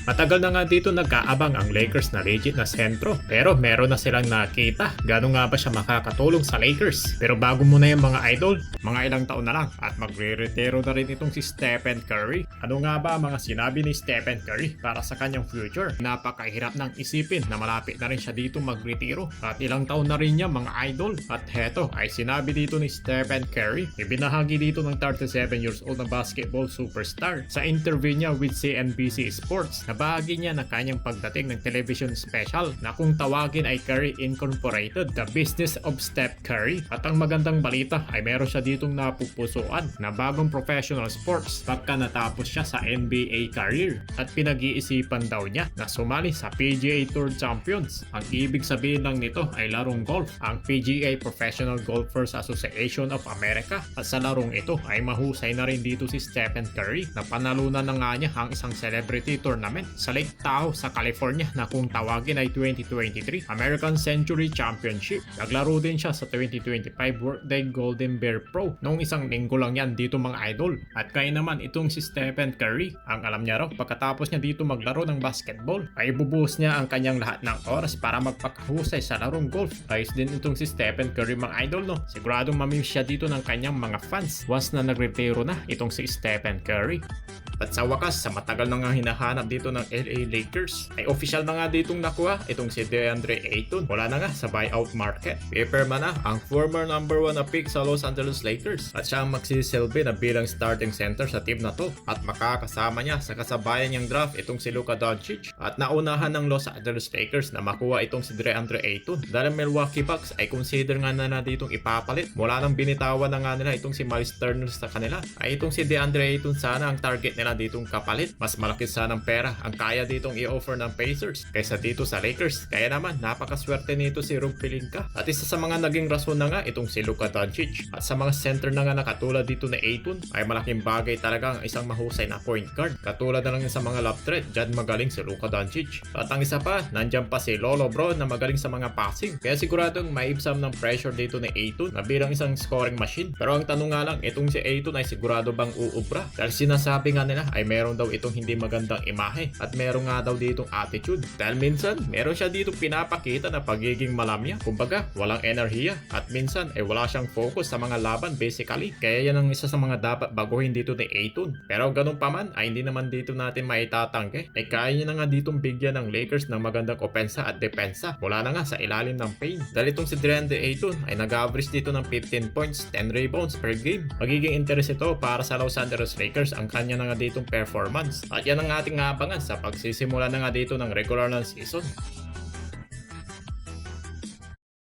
Matagal na nga dito nag-aabang ang Lakers na legit na sentro, pero meron na silang nakita gano'n nga ba siya makakatulong sa Lakers. Pero bago muna yung mga idol, mga ilang taon na lang at magre-retiro na rin itong si Stephen Curry. Ano nga ba mga sinabi ni Stephen Curry para sa kanyang future? Napakahirap nang isipin na malapit na rin siya dito mag-retiro at ilang taon na rin niya mga idol. At heto ay sinabi dito ni Stephen Curry, ibinahagi dito ng 37 years old na basketball superstar sa interview niya with CNBC Sports. Nabahagi niya na kanyang pagdating ng television special na kung tawagin ay Curry Incorporated, The Business of Steph Curry. At ang magandang balita ay meron siya ditong napupusuan na bagong professional sports pagka natapos siya sa NBA career. At pinag-iisipan daw niya na sumali sa PGA Tour Champions. Ang ibig sabihin lang nito ay larong golf, ang PGA Professional Golfers Association of America. At sa larong ito ay mahusay na rin dito si Stephen Curry na panalunan na nga niya ang isang celebrity tournament sa Lake Tahoe sa California na kung tawagin ay 2023 American Century Championship. Naglaro din siya sa 2025 Workday Golden Bear Pro noong isang linggo lang yan dito mga idol. At kaya naman itong si Stephen Curry, ang alam niya raw pagkatapos niya dito maglaro ng basketball ay ibubuhos niya ang kanyang lahat ng oras para magpakahusay sa larong golf. Ayos din itong si Stephen Curry mga idol no. Siguradong mamimiss siya dito ng kanyang mga fans once na nagretiro na itong si Stephen Curry. At sa wakas, sa matagal na nga hinahanap dito ng LA Lakers, ay official na nga ditong nakuha itong si DeAndre Ayton. Wala na nga sa buyout market. Pipirma na ang former number 1 na pick sa Los Angeles Lakers at siya ang magsisilbi na bilang starting center sa team na to. At makakasama niya sa kasabayan niyang draft itong si Luka Doncic. At naunahan ng Los Angeles Lakers na makuha itong si DeAndre Ayton dahil Milwaukee Bucks ay consider nga na ditong ipapalit. Mula nang binitawan na nga nila itong si Miles Turner sa kanila, ay itong si DeAndre Ayton sana ang target nila ditong kapalit. Mas malaki sanang pera ang kaya ditong i-offer ng Pacers kaysa dito sa Lakers. Kaya naman napakaswerte nito si Rob Pelinka. At isa sa mga naging rason na nga itong si Luka Doncic. At sa mga center na nga na katulad dito na Ayton ay malaking bagay talaga ang isang mahusay na point guard. Katulad na lang sa mga love threat, dyan magaling si Luka Doncic. At ang isa pa, nandyan pa si Lolo Bro na magaling sa mga passing. Kaya siguradong maibsam ng pressure dito ni Ayton na bilang isang scoring machine. Pero ang tanong nga lang, itong si Ayton ay sigurado bang uubra? Dahil sinasabi nga nila ay meron daw itong hindi magandang imahe at meron nga daw ditong attitude. Dahil minsan, meron siya ditong pinapakita na pagiging malamya. Kumbaga, walang enerhiya at minsan ay wala siyang focus sa mga laban basically. Kaya yan ang isa sa mga dapat baguhin dito ni Ayton. Pero ganun pa man, ay hindi naman dito natin maitatangke. Ay kaya niya na nga ditong bigyan ng Lakers ng magandang opensa at depensa mula na nga sa ilalim ng paint. Dahil itong si DeAndre Ayton ay nag-average dito ng 15 points, 10 rebounds per game. Magiging interest ito para sa Los Angeles Lakers ang kanya na nga ditong performance. At yan ang ating abangan sa pagsisimula na nga dito ng regular ng season.